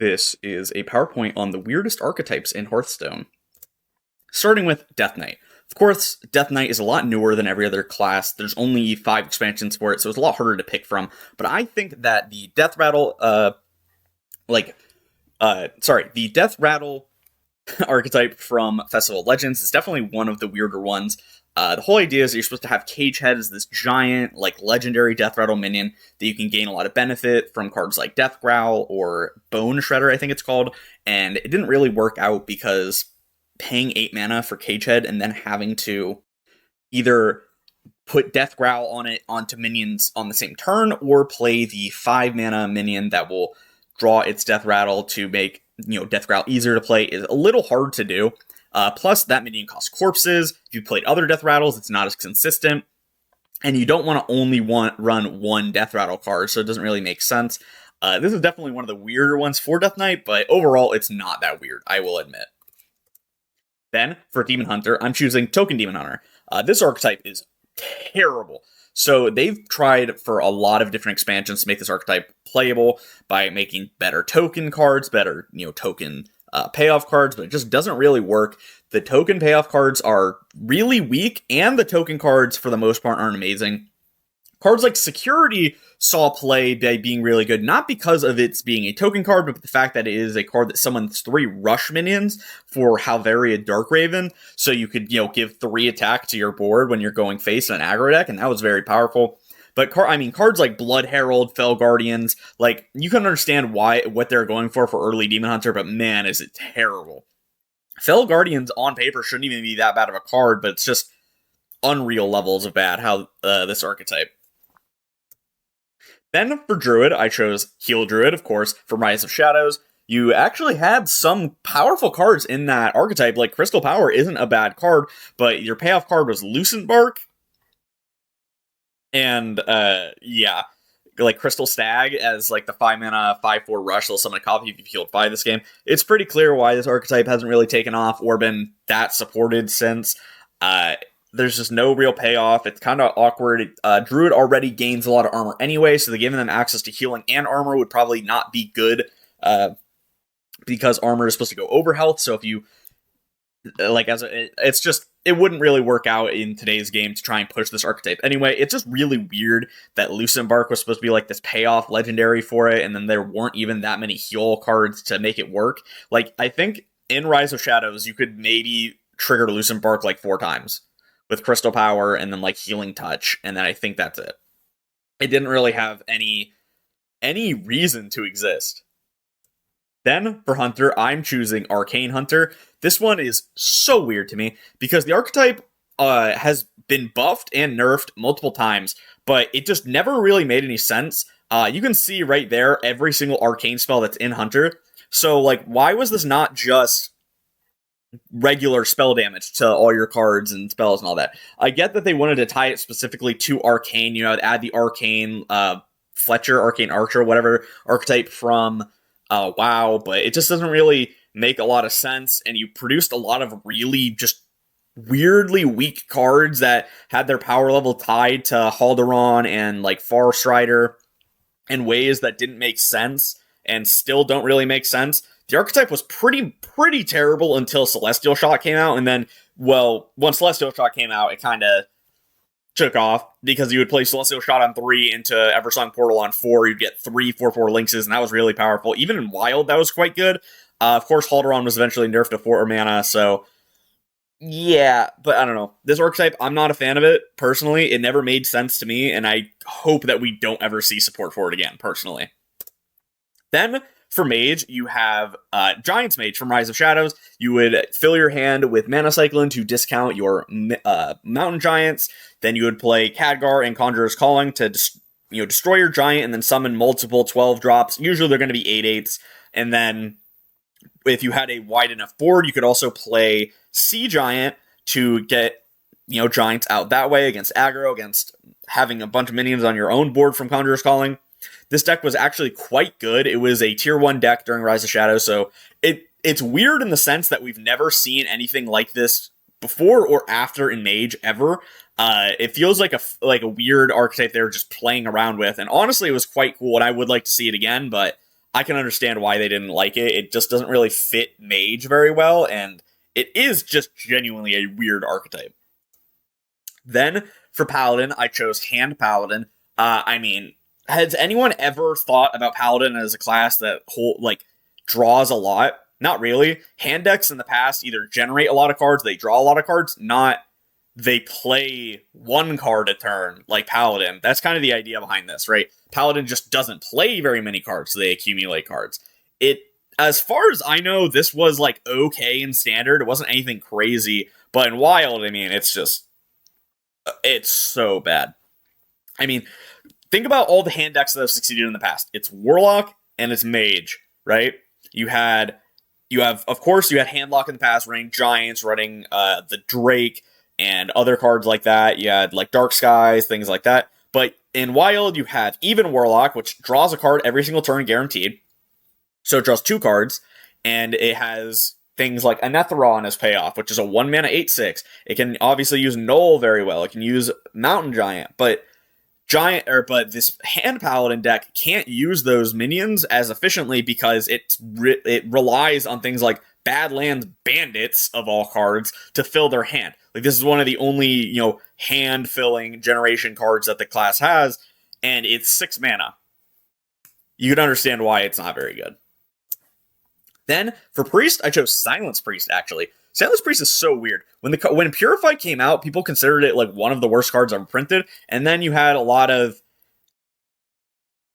This is a PowerPoint on the weirdest archetypes in Hearthstone. Starting with Death Knight. Of course, Death Knight is a lot newer than every other class. There's only 5 expansions for it, so it's a lot harder to pick from. But I think that the Death Rattle, the Death Rattle archetype from Festival of Legends is definitely one of the weirder ones. The whole idea is that you're supposed to have Cagehead as this giant, legendary Death Rattle minion that you can gain a lot of benefit from cards like Death Growl or Bone Shredder, I think it's called. And it didn't really work out because paying 8 mana for Cagehead and then having to either put Death Growl onto minions on the same turn or play the 5 mana minion that will draw its Death Rattle to make Death Growl easier to play is a little hard to do. Plus, that minion costs corpses. If you played other Death Rattles, it's not as consistent. And you don't want to only run one Death Rattle card, so it doesn't really make sense. This is definitely one of the weirder ones for Death Knight, but overall, it's not that weird, I will admit. Then, for Demon Hunter, I'm choosing Token Demon Hunter. This archetype is terrible. So they've tried for a lot of different expansions to make this archetype playable by making better token cards, better token payoff cards, but it just doesn't really work. The token payoff cards are really weak, and the token cards, for the most part, aren't amazing. Cards like Security saw play by being really good, not because of its being a token card, but the fact that it is a card that summons 3 rush minions for Halvaria Darkraven, so you could, give 3 attack to your board when you're going face in an aggro deck, and that was very powerful. But cards like Blood Herald, Fell Guardians, you can understand what they're going for early Demon Hunter, but man, is it terrible. Fell Guardians on paper shouldn't even be that bad of a card, but it's just unreal levels of bad how this archetype. Then for Druid, I chose Heal Druid, of course, from Rise of Shadows. You actually had some powerful cards in that archetype, like Crystal Power isn't a bad card, but your payoff card was Lucent Bark. And, Crystal Stag as, the 5 mana, 5/4 rush, they'll summon a copy if you've healed 5 this game. It's pretty clear why this archetype hasn't really taken off or been that supported since. There's just no real payoff. It's kind of awkward. Druid already gains a lot of armor anyway, so giving them access to healing and armor would probably not be good, because armor is supposed to go over health, so if you, it wouldn't really work out in today's game to try and push this archetype. Anyway, it's just really weird that Lucent Bark was supposed to be this payoff legendary for it, and then there weren't even that many heal cards to make it work. I think in Rise of Shadows, you could maybe trigger Lucent Bark 4 times with Crystal Power and then Healing Touch, and then I think that's it. It didn't really have any reason to exist. Then, for Hunter, I'm choosing Arcane Hunter. This one is so weird to me, because the archetype has been buffed and nerfed multiple times, but it just never really made any sense. You can see right there every single arcane spell that's in Hunter. So, why was this not just regular spell damage to all your cards and spells and all that? I get that they wanted to tie it specifically to Arcane, add the Arcane Fletcher, Arcane Archer, whatever archetype from WoW, but it just doesn't really make a lot of sense, and you produced a lot of really just weirdly weak cards that had their power level tied to Halderon and Farstrider in ways that didn't make sense and still don't really make sense. The archetype was pretty terrible until Celestial Shot came out, and then, once Celestial Shot came out, it kind of took off, because you would play Celestial Shot on 3 into Eversong Portal on 4, you'd get 3 4/4 Lynxes, and that was really powerful. Even in Wild, that was quite good. Of course, Halderon was eventually nerfed to 4 mana, so yeah, but I don't know. This archetype, I'm not a fan of it, personally. It never made sense to me, and I hope that we don't ever see support for it again, personally. Then, for Mage, you have Giant's Mage from Rise of Shadows. You would fill your hand with Mana Cyclone to discount your Mountain Giants. Then you would play Khadgar and Conjurer's Calling to destroy your Giant and then summon multiple 12 drops. Usually they're going to be 8/8s. And then if you had a wide enough board, you could also play Sea Giant to get Giants out that way against aggro, against having a bunch of minions on your own board from Conjurer's Calling. This deck was actually quite good. It was a tier 1 deck during Rise of Shadows, so it's weird in the sense that we've never seen anything like this before or after in Mage ever. It feels like a weird archetype they were just playing around with, and honestly, it was quite cool, and I would like to see it again, but I can understand why they didn't like it. It just doesn't really fit Mage very well, and it is just genuinely a weird archetype. Then, for Paladin, I chose Hand Paladin. Has anyone ever thought about Paladin as a class that draws a lot? Not really. Hand decks in the past either generate a lot of cards, they draw a lot of cards, not they play one card a turn like Paladin. That's kind of the idea behind this, right? Paladin just doesn't play very many cards, so they accumulate cards. As far as I know, this was okay in Standard. It wasn't anything crazy, but in Wild, it's so bad. Think about all the hand decks that have succeeded in the past. It's Warlock and it's Mage, right? You had Handlock in the past, running Giants, running the Drake, and other cards like that. You had Dark Skies, things like that. But in Wild, you have even Warlock, which draws a card every single turn guaranteed. So it draws 2 cards, and it has things like Anetheron as payoff, which is a 1-mana 8/6. It can obviously use Null very well. It can use Mountain Giant, but this Hand Paladin deck can't use those minions as efficiently because it relies on things like Badlands Bandits, of all cards, to fill their hand. This is one of the only, hand-filling generation cards that the class has, and it's 6 mana. You can understand why it's not very good. Then, for Priest, I chose Silence Priest, actually. Silence Priest is so weird. When Purify came out, people considered it one of the worst cards ever printed, and then you had a lot of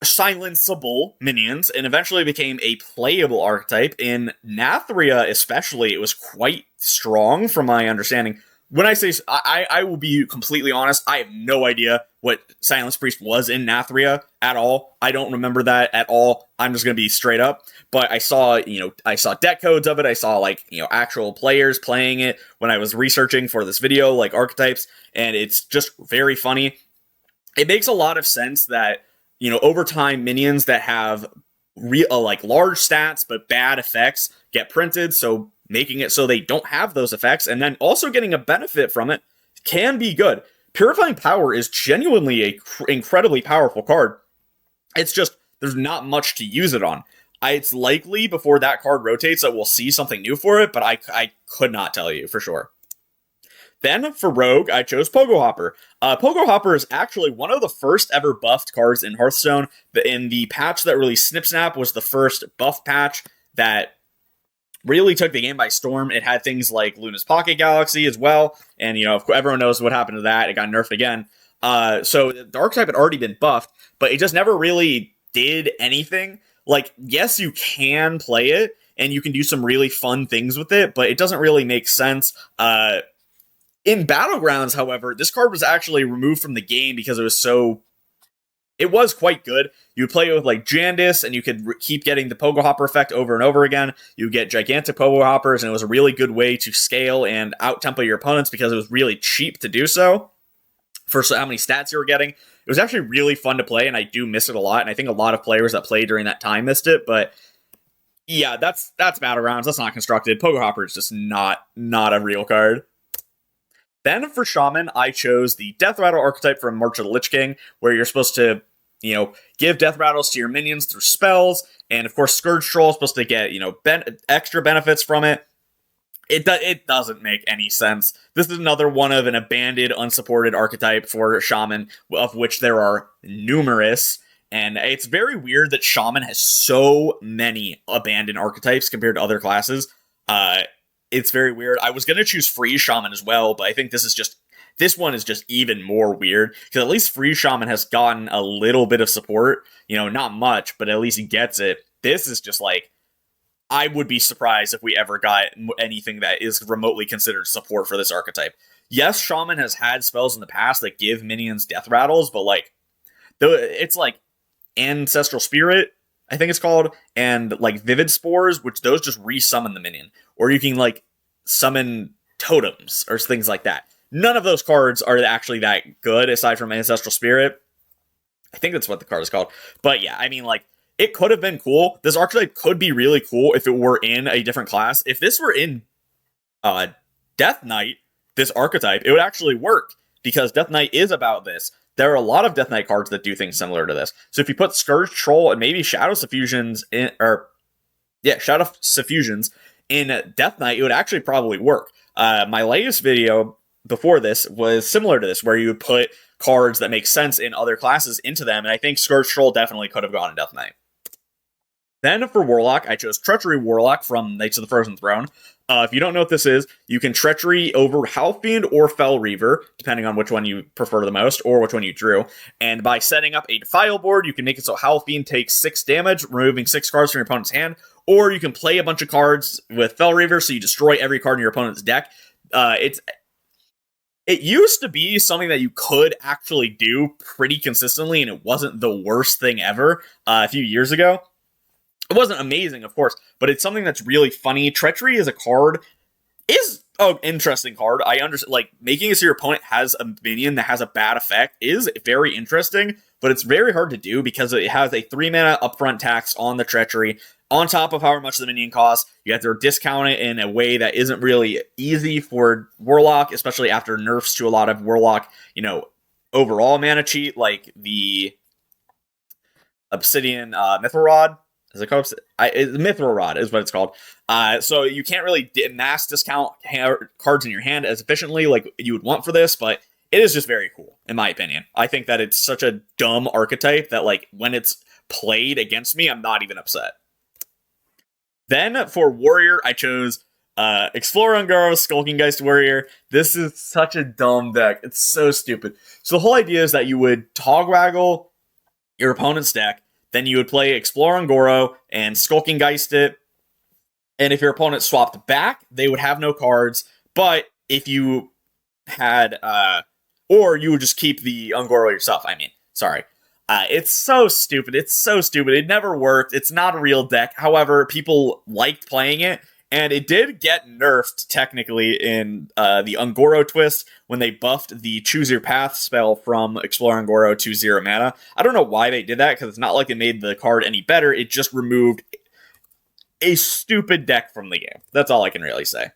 silenceable minions, and eventually became a playable archetype. In Nathria especially, it was quite strong from my understanding. When I say, I will be completely honest, I have no idea what Silence Priest was in Nathria at all. I don't remember that at all. I'm just going to be straight up. But I saw deck codes of it. I saw, actual players playing it when I was researching for this video, Archetypes, and it's just very funny. It makes a lot of sense that, over time, minions that have large stats but bad effects get printed, so making it so they don't have those effects, and then also getting a benefit from it can be good. Purifying Power is genuinely a incredibly powerful card. It's just, there's not much to use it on. It's likely before that card rotates that we'll see something new for it, but I could not tell you for sure. Then, for Rogue, I chose Pogo Hopper. Pogo Hopper is actually one of the first ever buffed cards in Hearthstone. In the patch that released Snip Snap was the first buff patch that really took the game by storm. It had things like Luna's Pocket Galaxy as well, and everyone knows what happened to that. It got nerfed again. So the archetype had already been buffed, but it just never really did anything. Yes, you can play it, and you can do some really fun things with it, but it doesn't really make sense. In Battlegrounds, however, this card was actually removed from the game because it was quite good. You would play it with Jandis, and you could keep getting the Pogo Hopper effect over and over again. You get gigantic Pogo Hoppers, and it was a really good way to scale and out-tempo your opponents because it was really cheap to do so for how many stats you were getting. It was actually really fun to play, and I do miss it a lot, and I think a lot of players that played during that time missed it, but yeah, that's Battlegrounds. That's not constructed. Pogo Hopper is just not a real card. Then for Shaman, I chose the Death Rattle archetype from March of the Lich King, where you're supposed to, give Death Rattles to your minions through spells, and of course Scourge Troll is supposed to get, extra benefits from it. It doesn't make any sense. This is another one of an abandoned, unsupported archetype for Shaman, of which there are numerous, and it's very weird that Shaman has so many abandoned archetypes compared to other classes. It's very weird. I was going to choose Freeze Shaman as well, but I think this one is just even more weird, because at least Freeze Shaman has gotten a little bit of support. Not much, but at least he gets it. This is just I would be surprised if we ever got anything that is remotely considered support for this archetype. Yes, Shaman has had spells in the past that give minions death rattles, but it's Ancestral Spirit, I think it's called, and Vivid Spores, which those just resummon the minion. Or you can summon totems or things like that. None of those cards are actually that good aside from Ancestral Spirit. I think that's what the card is called. But yeah, it could have been cool. This archetype could be really cool if it were in a different class. If this were in Death Knight, this archetype, it would actually work, because Death Knight is about this. there are a lot of Death Knight cards that do things similar to this. So if you put Scourge Troll and maybe Shadow Suffusions in, Shadow Suffusions in Death Knight, it would actually probably work. My latest video before this was similar to this, where you would put cards that make sense in other classes into them, and I think Scourge Troll definitely could have gone in Death Knight. Then for Warlock, I chose Treachery Warlock from Knights of the Frozen Throne. If you don't know what this is, you can Treachery over Howlfiend or Fel Reaver, depending on which one you prefer the most, or which one you drew. And by setting up a Defile board, you can make it so Howlfiend takes 6 damage, removing 6 cards from your opponent's hand, or you can play a bunch of cards with Fel Reaver, so you destroy every card in your opponent's deck. It used to be something that you could actually do pretty consistently, and it wasn't the worst thing ever a few years ago. It wasn't amazing, of course, but it's something that's really funny. Treachery is an interesting card. I understand, like, making it so your opponent has a minion that has a bad effect is very interesting, but it's very hard to do because it has a 3-mana upfront tax on the Treachery, on top of however much the minion costs. You have to discount it in a way that isn't really easy for Warlock, especially after nerfs to a lot of Warlock, overall mana cheat, like the Obsidian Mithril Rod. Is it called? Mithril Rod is what it's called. So you can't really mass discount cards in your hand as efficiently like you would want for this, but it is just very cool, in my opinion. I think that it's such a dumb archetype that, like, when it's played against me, I'm not even upset. Then for Warrior, I chose Explorer Ungoro, Skulking Geist Warrior. This is such a dumb deck. It's so stupid. So the whole idea is that you would Togwaggle your opponent's deck, then you would play Explore Ungoro and Skulking Geist it. And if your opponent swapped back, they would have no cards. But if you had, or you would just keep the Ungoro yourself. It's so stupid. It's so stupid. It never worked. It's not a real deck. However, people liked playing it. And it did get nerfed, technically, in the Ungoro twist when they buffed the Choose Your Path spell from Explore Ungoro to 0 mana. I don't know why they did that, because it's not like it made the card any better. It just removed a stupid deck from the game. That's all I can really say.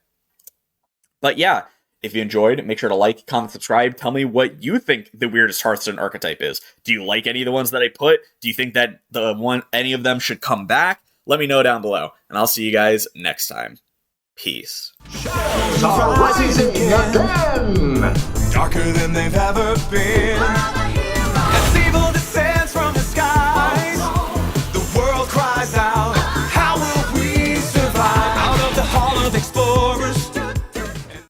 But yeah, if you enjoyed, make sure to like, comment, subscribe. Tell me what you think the weirdest Hearthstone archetype is. Do you like any of the ones that I put? Do you think that any of them should come back? Let me know down below, and I'll see you guys next time. Peace. Shadows are rising again! Darker than they've ever been.